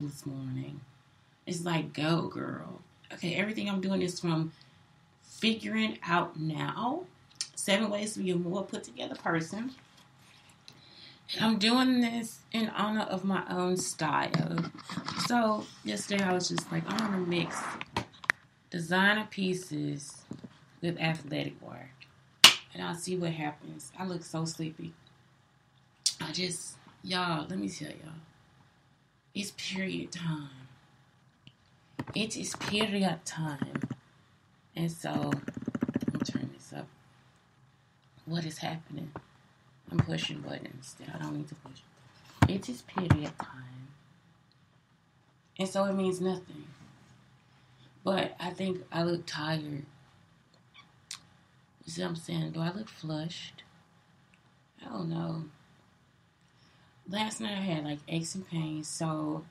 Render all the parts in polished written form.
this morning. It's like, go, girl. Okay, everything I'm doing is from figuring out now 7 ways to be a more put together person. And I'm doing this in honor of my own style. So, yesterday I was just like, I want to mix designer pieces with athletic wear. And I'll see what happens. I look so sleepy. Y'all, let me tell y'all. It's period time. It is period time. And so, I'm turning this up. What is happening? I'm pushing buttons that I don't need to push. It is period time. And so it means nothing. But I think I look tired. You see what I'm saying? Do I look flushed? I don't know. Last night I had like aches and pains, so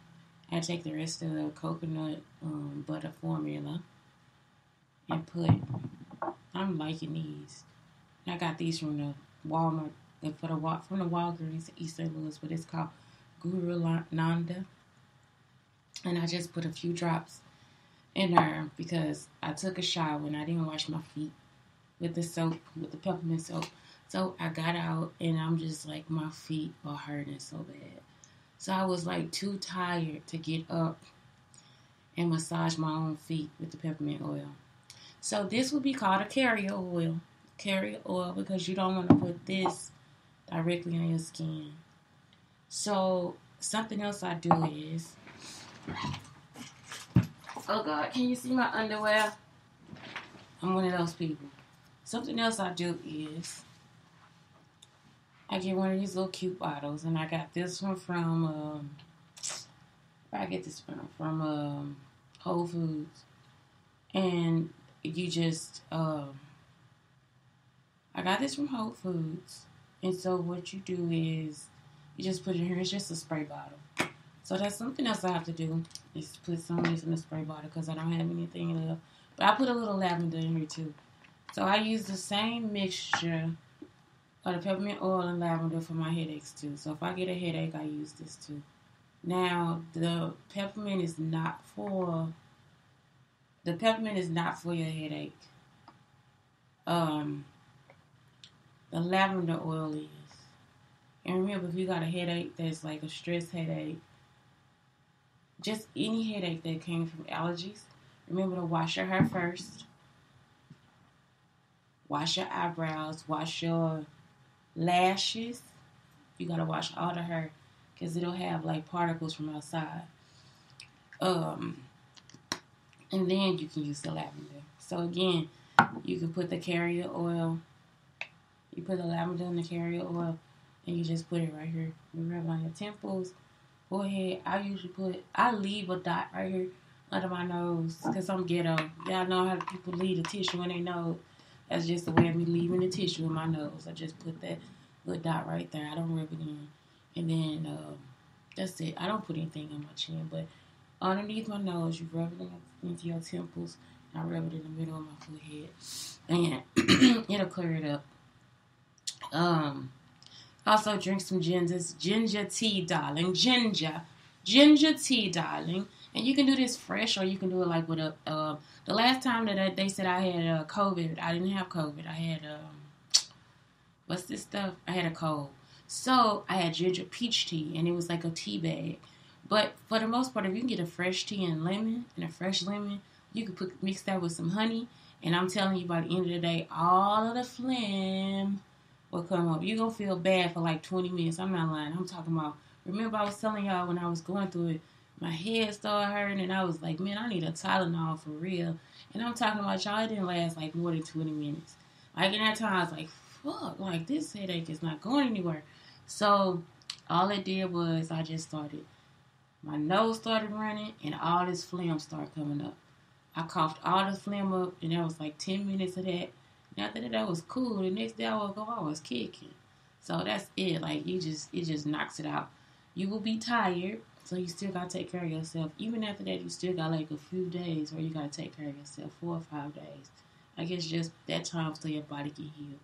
I take the rest of the coconut butter formula and I'm liking these. And I got these from the Walmart, from the Walgreens in East St. Louis, but it's called Guru Nanda. And I just put a few drops in there because I took a shower and I didn't wash my feet with the peppermint soap. So I got out and I'm just like, my feet are hurting so bad. So I was like too tired to get up and massage my own feet with the peppermint oil. So this would be called a carrier oil. Carrier oil, because you don't want to put this directly on your skin. So something else I do is, oh God, can you see my underwear? I'm one of those people. Something else I do is, I get one of these little cute bottles, and I got this one from, where I get this from Whole Foods. And you just, I got this from Whole Foods. And so what you do is, you just put it in here. It's just a spray bottle. So that's something else I have to do, is put some of this in the spray bottle because I don't have anything left. But I put a little lavender in here too. So I use the same mixture of the peppermint oil and lavender for my headaches too. So if I get a headache, I use this too. Now, the peppermint is not for your headache. The lavender oil is. And remember, if you got a headache that's like a stress headache, just any headache that came from allergies, remember to wash your hair first. Wash your eyebrows. Wash your lashes. You gotta wash all the hair because it'll have like particles from outside. And then you can use the lavender. So again, you can put the carrier oil. You put the lavender in the carrier oil, and you just put it right here. You rub it on your temples, forehead. I leave a dot right here under my nose because I'm ghetto. Y'all know how people leave the tissue in their nose. That's just the way of me leaving the tissue in my nose. I just put that little dot right there. I don't rub it in. And then that's it. I don't put anything on my chin, but underneath my nose, you rub it into your temples. I rub it in the middle of my forehead. And it'll clear it up. Also drink some ginger tea, darling. Ginger tea, darling. And you can do this fresh, or you can do it like with the last time that they said I had COVID, I didn't have COVID. I had what's this stuff? I had a cold. So I had ginger peach tea, and it was like a tea bag. But for the most part, if you can get a fresh tea and a fresh lemon, you can mix that with some honey. And I'm telling you, by the end of the day, all of the phlegm will come up. You're going to feel bad for like 20 minutes. I'm not lying. I'm talking about, remember I was telling y'all when I was going through it, my head started hurting, and I was like, man, I need a Tylenol for real. And I'm talking about y'all, it didn't last like more than 20 minutes. Like in that time, I was like, fuck, like this headache is not going anywhere. So all it did was my nose started running, and all this phlegm started coming up. I coughed all the phlegm up, and that was like 10 minutes of that. And after that was cool. The next day I was kicking. So that's it. Like it just knocks it out. You will be tired, so you still gotta take care of yourself. Even after that, you still got like a few days where you gotta take care of yourself, 4 or 5 days. I guess just that time so your body can heal.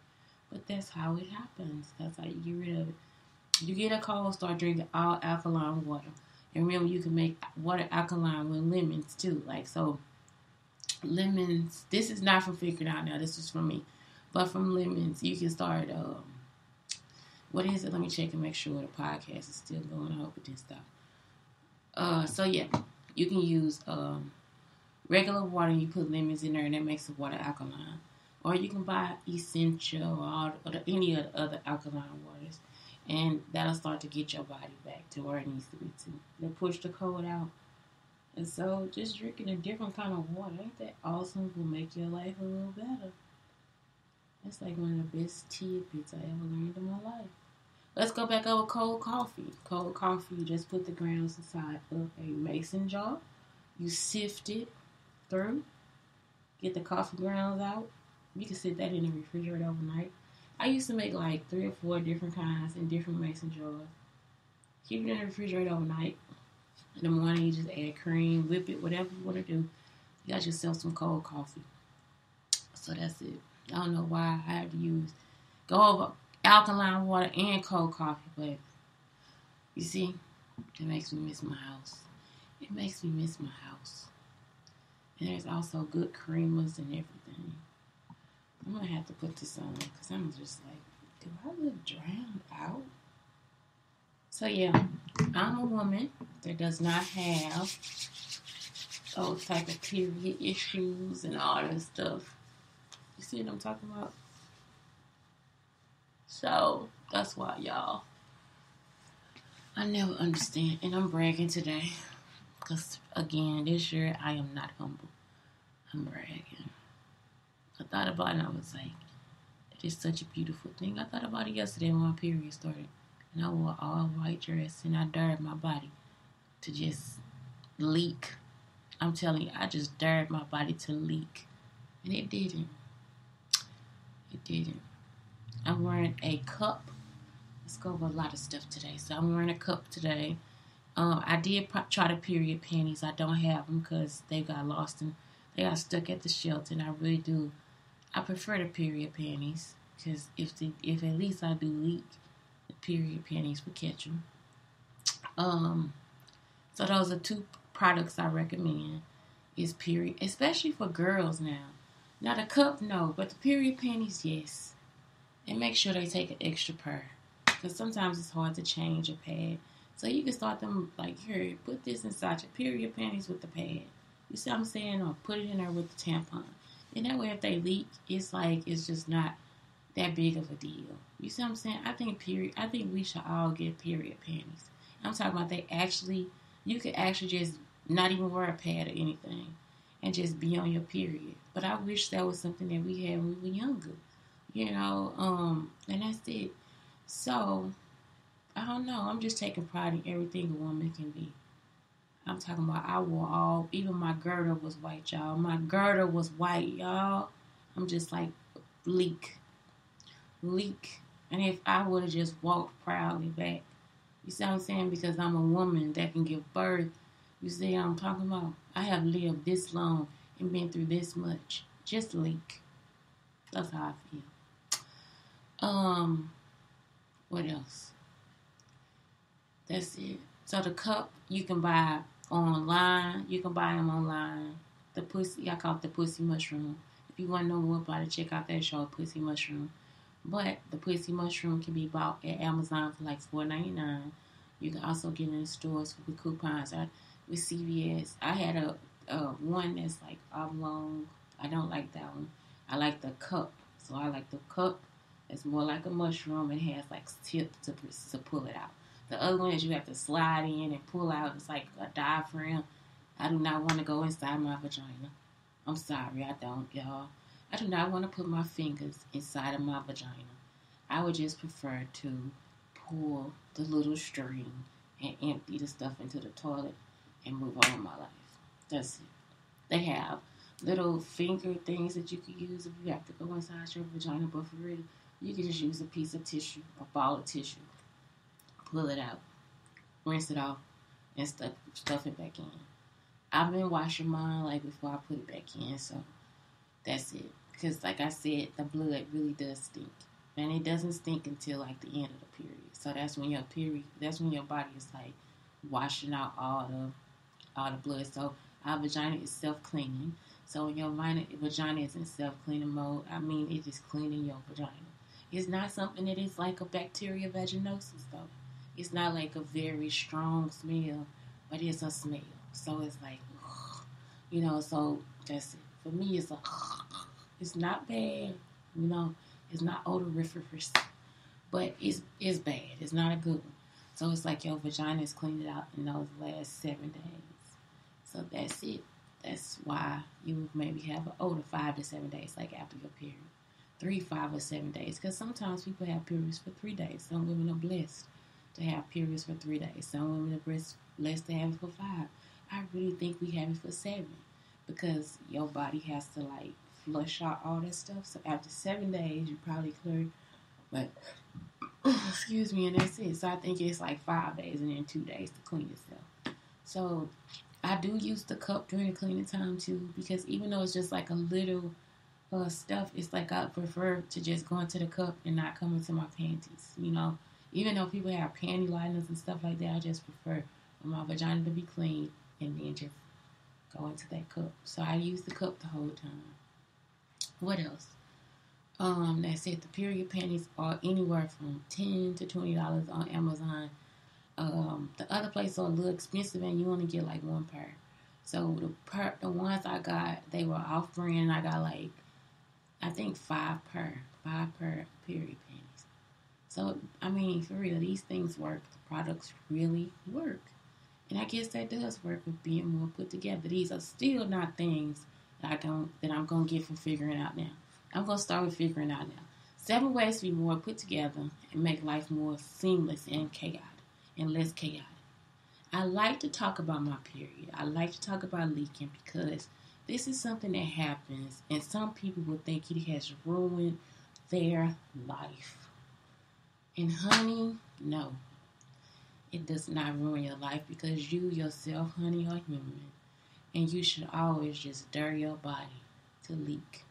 But that's how it happens. That's how you get rid of it. You get a cold, start drinking all alkaline water. And remember, you can make water alkaline with lemons too. Like, so lemons, this is not from figuring out now, this is from me. But from lemons, you can start, what is it? Let me check and make sure the podcast is still going. I hope it didn't stop. So yeah, you can use regular water and you put lemons in there and that makes the water alkaline. Or you can buy essential or any of the other alkaline waters. And that'll start to get your body back to where it needs to be too. They'll push the cold out. And so just drinking a different kind of water, ain't that awesome? Will make your life a little better. That's like one of the best tidbits I ever learned in my life. Let's go back over cold coffee. Cold coffee, you just put the grounds inside of a mason jar. You sift it through. Get the coffee grounds out. You can sit that in the refrigerator overnight. I used to make like 3 or 4 different kinds in different mason jars. Keep it in the refrigerator overnight. In the morning, you just add cream, whip it, whatever you want to do. You got yourself some cold coffee. So that's it. I don't know why I have to go over alkaline water and cold coffee, but you see, it makes me miss my house. It makes me miss my house. And there's also good creamers and everything. I'm going to have to put this on because I'm just like, do I look drowned out? So yeah, I'm a woman that does not have those type of period issues and all that stuff. You see what I'm talking about? So that's why, y'all, I never understand. And I'm bragging today because, again, this year I am not humble. I'm bragging. I thought about it and I was like, it is such a beautiful thing. I thought about it yesterday when my period started. And I wore an all-white dress and I dared my body to just leak. I'm telling you, I just dared my body to leak. And it didn't. It didn't. I'm wearing a cup. Let's go over a lot of stuff today. So I'm wearing a cup today. I did try the period panties. I don't have them because they got lost and they got stuck at the shelter. And I really do. I prefer the period panties because if at least I do leak, the period panties will catch them. So those are 2 products I recommend. Is period, especially for girls now. Now the cup, no, but the period panties, yes. And make sure they take an extra pair. Because sometimes it's hard to change a pad. So you can start them like, here, put this inside your period panties with the pad. You see what I'm saying? Or put it in there with the tampon. And that way if they leak, it's just not that big of a deal. You see what I'm saying? I think we should all get period panties. I'm talking about you could actually just not even wear a pad or anything and just be on your period. But I wish that was something that we had when we were younger. And that's it. So, I don't know. I'm just taking pride in everything a woman can be. I'm talking about I wore even my girdle was white, y'all. My girdle was white, y'all. I'm just like, leak. And if I would have just walked proudly back, you see what I'm saying? Because I'm a woman that can give birth. You see what I'm talking about? I have lived this long and been through this much. Just leak. That's how I feel. What else? That's it. So the cup you can buy online. You can buy them online. I call it the pussy mushroom. If you want to know more about it, check out that show, Pussy Mushroom. But the pussy mushroom can be bought at Amazon for like $4.99. You can also get it in the stores with coupons. With CVS, I had a one that's like oblong. I don't like that one. I like the cup. So I like the cup. It's more like a mushroom and has like tips to pull it out. The other one is you have to slide in and pull out. It's like a diaphragm. I do not want to go inside my vagina. I'm sorry, I don't, y'all. I do not want to put my fingers inside of my vagina. I would just prefer to pull the little string and empty the stuff into the toilet and move on with my life. That's it. They have little finger things that you can use if you have to go inside your vagina, but for real, you can just use a piece of tissue, a ball of tissue, pull it out, rinse it off, and stuff it back in. I've been washing mine like before I put it back in, so that's it. Because like I said, the blood really does stink. And it doesn't stink until like the end of the period. So that's when your body is like, washing out all the blood. So our vagina is self-cleaning. So when your vagina is in self-cleaning mode, I mean it is cleaning your vagina. It's not something that is like a bacteria vaginosis though. It's not like a very strong smell, but it's a smell. So it's like, so that's it. For me, it's not bad, it's not odoriferous, but it's bad. It's not a good one. So it's like your vagina is cleaned out in those last 7 days. So that's it. That's why you maybe have an older 5 to 7 days, like after your period. 3, 5, or 7 days. Because sometimes people have periods for 3 days. Some women are blessed to have periods for 3 days. Some women are blessed to have it for 5. I really think we have it for 7. Because your body has to like flush out all that stuff. So after 7 days, you probably clear. But excuse me, and that's it. So I think it's like 5 days and then 2 days to clean yourself. So I do use the cup during the cleaning time too, because even though it's just like a little stuff, it's like I prefer to just go into the cup and not come into my panties. Even though people have panty liners and stuff like that, I just prefer for my vagina to be clean and then just go into that cup. So I use the cup the whole time. What else? That's it. The period panties are anywhere from $10 to $20 on Amazon. The other places are a little expensive, and you only get like one pair. So the ones I got, they were off brand. I got like, I think 5 per period panties. So I mean, for real, these things work. The products really work, and I guess that does work with being more put together. These are still not things that I'm gonna get from figuring out now. I'm going to start with figuring out now. 7 ways to be more put together and make life more seamless and chaotic and less chaotic. I like to talk about my period. I like to talk about leaking because this is something that happens and some people will think it has ruined their life. And honey, no. It does not ruin your life because you yourself, honey, are human. And you should always just dare your body to leak.